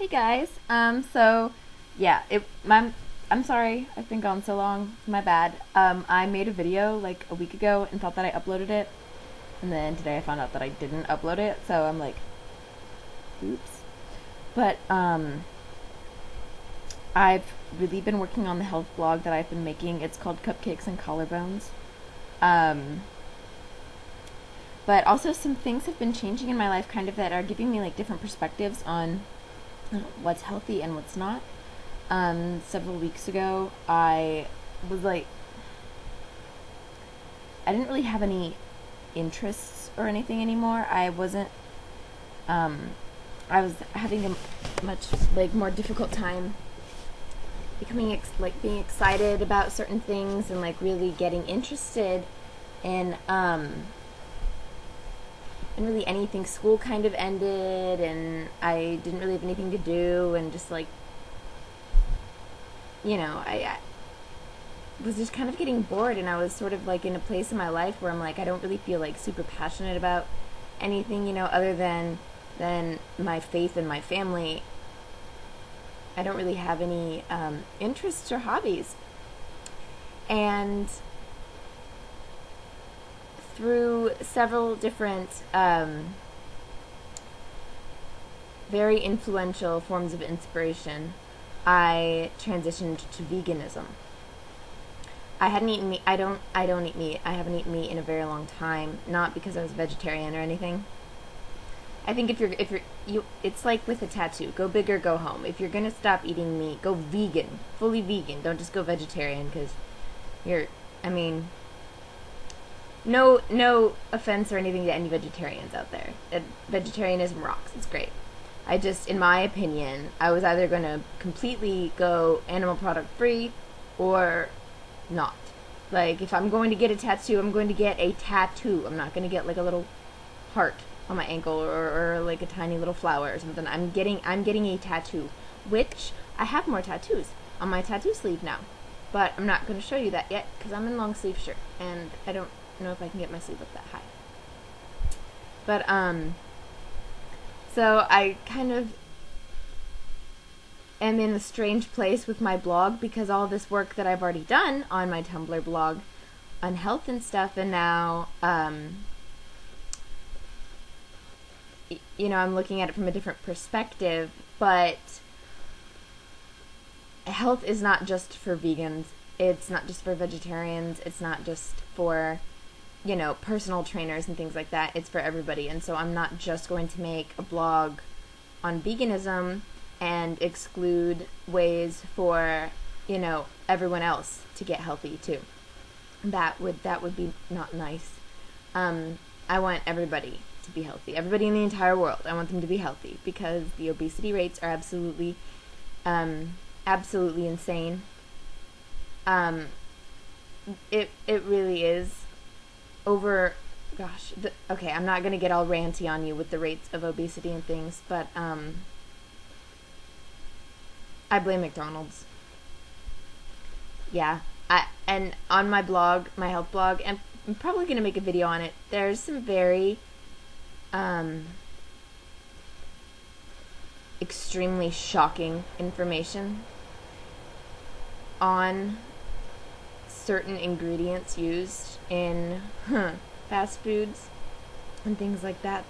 Hey guys. So yeah, I'm sorry I've been gone so long. My bad. I made a video like a week ago and thought that I uploaded it, and then today I found out that I didn't upload it. So I'm like, oops. But I've really been working on the health blog that I've been making. It's called Cupcakes and Collarbones. Um, but also some things have been changing in my life, kind of that are giving me like different perspectives on what's healthy and what's not. Several weeks ago, I was like, I didn't really have any interests or anything anymore. Um, I was having a much like more difficult time becoming being excited about certain things and like really getting interested in and really anything. School kind of ended and I didn't really have anything to do, and just like, I was just kind of getting bored, and I was sort of like in a place in my life where I'm like, I don't really feel like super passionate about anything, other than my faith and my family. I don't really have any interests or hobbies. And through several different very influential forms of inspiration, I transitioned to veganism. I hadn't eaten meat. I don't eat meat. I haven't eaten meat in a very long time. Not because I was vegetarian or anything. I think if you're it's like with a tattoo. Go big or go home. If you're gonna stop eating meat, go vegan, fully vegan. Don't just go vegetarian because you're. I mean, no offense or anything to any vegetarians out there. Vegetarianism rocks. It's great. I just, in my opinion, I was either going to completely go animal product free or not. Like, if I'm going to get a tattoo, I'm going to get a tattoo. I'm not going to get like a little heart on my ankle, or like a tiny little flower or something. I'm getting a tattoo, which I have more tattoos on my tattoo sleeve now. But I'm not going to show you that yet because I'm in long sleeve shirt and I don't know if I can get my sleeve up that high. But so I kind of am in a strange place with my blog because all this work that I've already done on my Tumblr blog on health and stuff, and now I'm looking at it from a different perspective. But health is not just for vegans, it's not just for vegetarians, it's not just for personal trainers and things like that. It's for everybody. And so I'm not just going to make a blog on veganism and exclude ways for, everyone else to get healthy too. That would be not nice. I want everybody to be healthy. Everybody in the entire world. I want them to be healthy because the obesity rates are absolutely insane. It really is. Okay, I'm not gonna get all ranty on you with the rates of obesity and things, but I blame McDonald's. Yeah, and on my blog, my health blog, and I'm probably gonna make a video on it. There's some very extremely shocking information on certain ingredients used in fast foods and things like that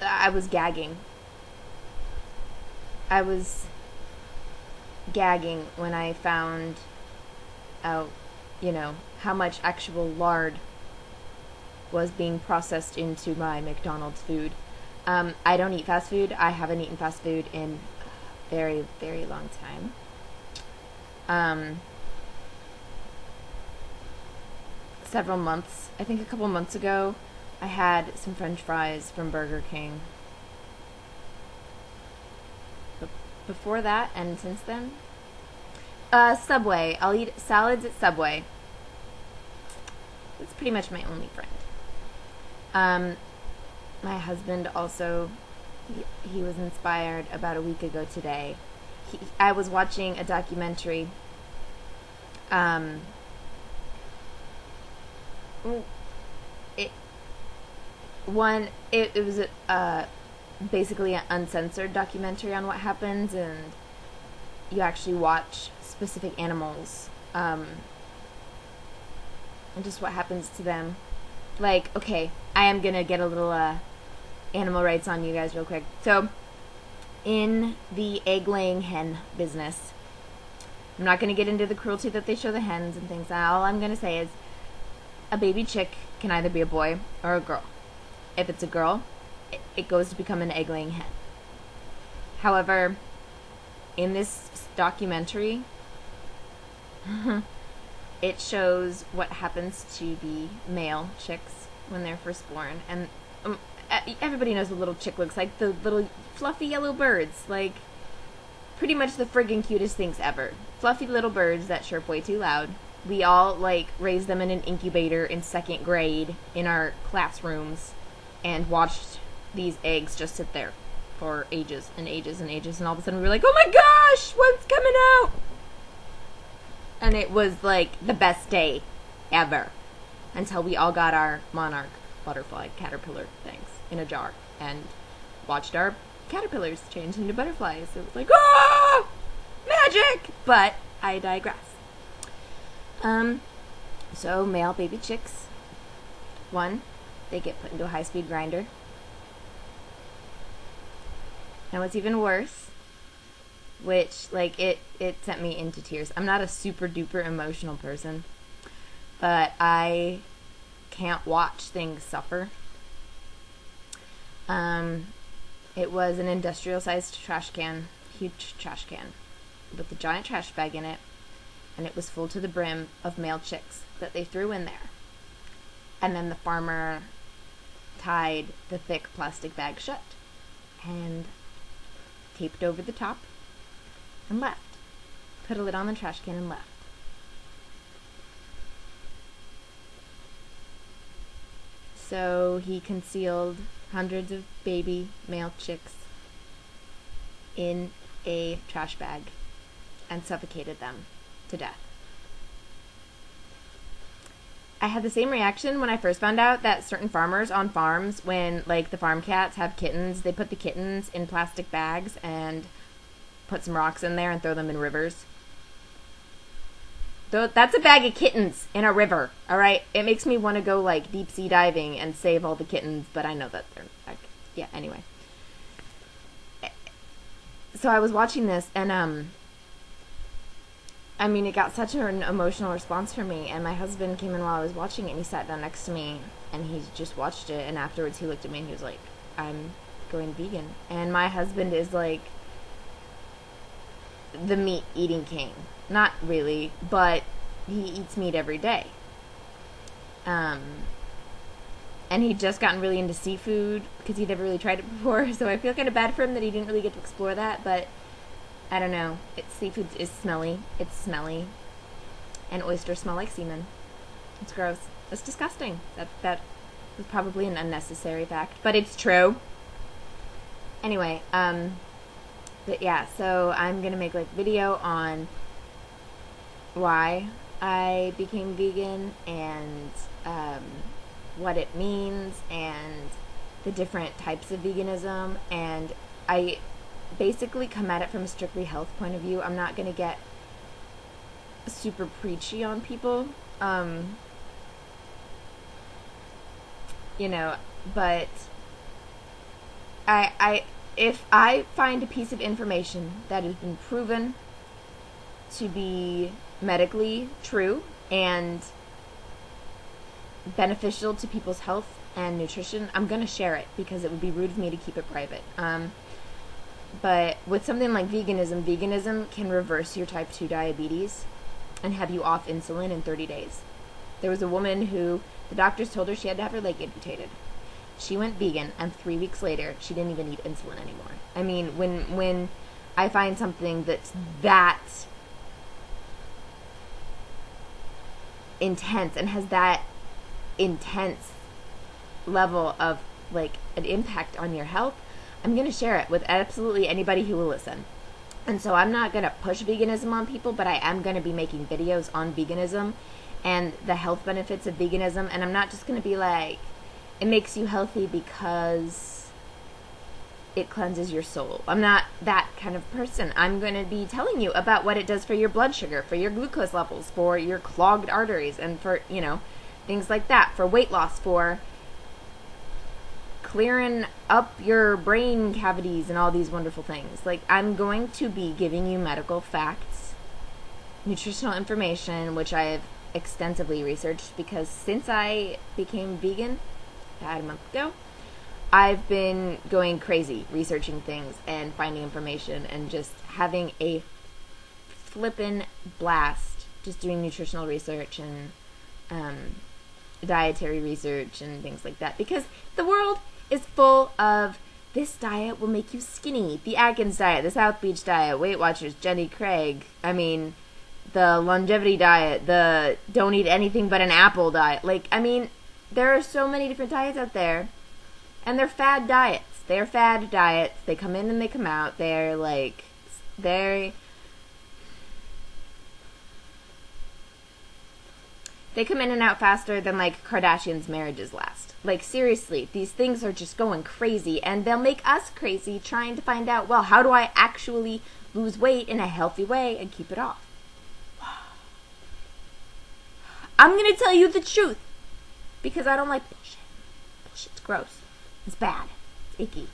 I was gagging. I was gagging when I found out, how much actual lard was being processed into my McDonald's food. I don't eat fast food. I haven't eaten fast food in a very, very long time. Several months, I think a couple months ago, I had some French fries from Burger King. But before that, and since then, Subway. I'll eat salads at Subway. It's pretty much my only friend. My husband also, he was inspired about a week ago today. I was watching a documentary. It was basically an uncensored documentary on what happens, and you actually watch specific animals, and just what happens to them. Like, okay, I am gonna get a little animal rights on you guys real quick. So, in the egg-laying hen business, I'm not gonna get into the cruelty that they show the hens and things. All I'm gonna say is a baby chick can either be a boy or a girl. If it's a girl, it goes to become an egg-laying hen. However, in this documentary, it shows what happens to the male chicks when they're first born. And everybody knows what a little chick looks like. The little fluffy yellow birds. Like, pretty much the friggin' cutest things ever. Fluffy little birds that chirp way too loud. We all, like, raised them in an incubator in 2nd grade in our classrooms and watched these eggs just sit there for ages and ages and ages, and all of a sudden we were like, oh my gosh, what's coming out? And it was like the best day ever until we all got our monarch butterfly caterpillar things in a jar and watched our caterpillars change into butterflies. It was like, ah, magic! But I digress. So male baby chicks, one, they get put into a high-speed grinder. And what's even worse, which, like, it sent me into tears. I'm not a super duper emotional person, but I can't watch things suffer. It was an industrial-sized trash can, huge trash can, with a giant trash bag in it, and it was full to the brim of male chicks that they threw in there. And then the farmer tied the thick plastic bag shut and taped over the top and left. Put a lid on the trash can and left. So he concealed hundreds of baby male chicks in a trash bag and suffocated them to death. I had the same reaction when I first found out that certain farmers on farms, when, like, the farm cats have kittens, they put the kittens in plastic bags and put some rocks in there and throw them in rivers. That's a bag of kittens in a river, alright? It makes me want to go, like, deep sea diving and save all the kittens, but I know that they're, like, yeah, anyway. So I was watching this, and, I mean, it got such an emotional response from me, and my husband came in while I was watching it, and he sat down next to me, and he just watched it, and afterwards he looked at me and he was like, I'm going vegan. And my husband is, like, the meat-eating king. Not really, but he eats meat every day. And he'd just gotten really into seafood, because he'd never really tried it before, so I feel kind of bad for him that he didn't really get to explore that, but I don't know. Seafood is smelly. It's smelly. And oysters smell like semen. It's gross. It's disgusting. That was probably an unnecessary fact, but it's true. Anyway, but yeah, so I'm gonna make, like, video on why I became vegan and what it means and the different types of veganism, and I basically come at it from a strictly health point of view. I'm not going to get super preachy on people, you know, but if I find a piece of information that has been proven to be medically true and beneficial to people's health and nutrition, I'm going to share it, because it would be rude of me to keep it private. But with something like veganism can reverse your type 2 diabetes and have you off insulin in 30 days. There was a woman who the doctors told her she had to have her leg amputated. She went vegan, and 3 weeks later, she didn't even need insulin anymore. I mean, when I find something that's that intense and has that intense level of, like, an impact on your health, I'm going to share it with absolutely anybody who will listen. And so I'm not going to push veganism on people, but I am going to be making videos on veganism and the health benefits of veganism. And I'm not just going to be like, it makes you healthy because it cleanses your soul. I'm not that kind of person. I'm going to be telling you about what it does for your blood sugar, for your glucose levels, for your clogged arteries, and for, things like that, for weight loss, for clearing up your brain cavities and all these wonderful things. Like, I'm going to be giving you medical facts, nutritional information, which I have extensively researched, because since I became vegan about a month ago, I've been going crazy researching things and finding information and just having a flippin' blast just doing nutritional research and dietary research and things like that, because the world is full of this diet will make you skinny, the Atkins diet, the South Beach diet, Weight Watchers, Jenny Craig, the longevity diet, the don't eat anything but an apple diet. There are so many different diets out there, and they're fad diets. They're fad diets. They come in and they come out. They come in and out faster than, Kardashians' marriages last. Seriously, these things are just going crazy, and they'll make us crazy trying to find out, well, how do I actually lose weight in a healthy way and keep it off? I'm going to tell you the truth, because I don't like bullshit. Bullshit's gross. It's bad. It's icky.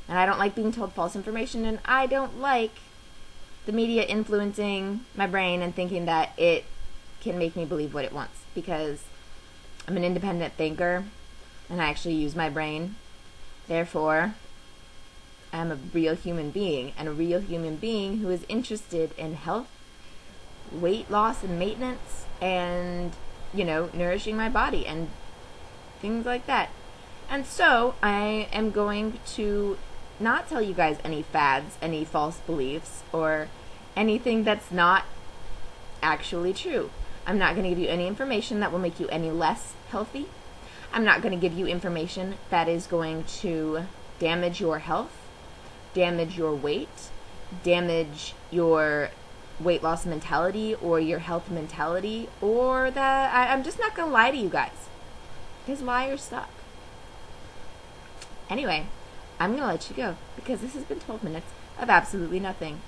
And I don't like being told false information, and I don't like the media influencing my brain and thinking that it can make me believe what it wants, because I'm an independent thinker and I actually use my brain. Therefore, I'm a real human being, and a real human being who is interested in health, weight loss and maintenance, and nourishing my body and things like that. And so I am going to not tell you guys any fads, any false beliefs, or anything that's not actually true. I'm not going to give you any information that will make you any less healthy. I'm not going to give you information that is going to damage your health, damage your weight, damage your weight loss mentality or your health mentality, or that I'm just not going to lie to you guys, because liars suck. Anyway, I'm going to let you go, because this has been 12 minutes of absolutely nothing.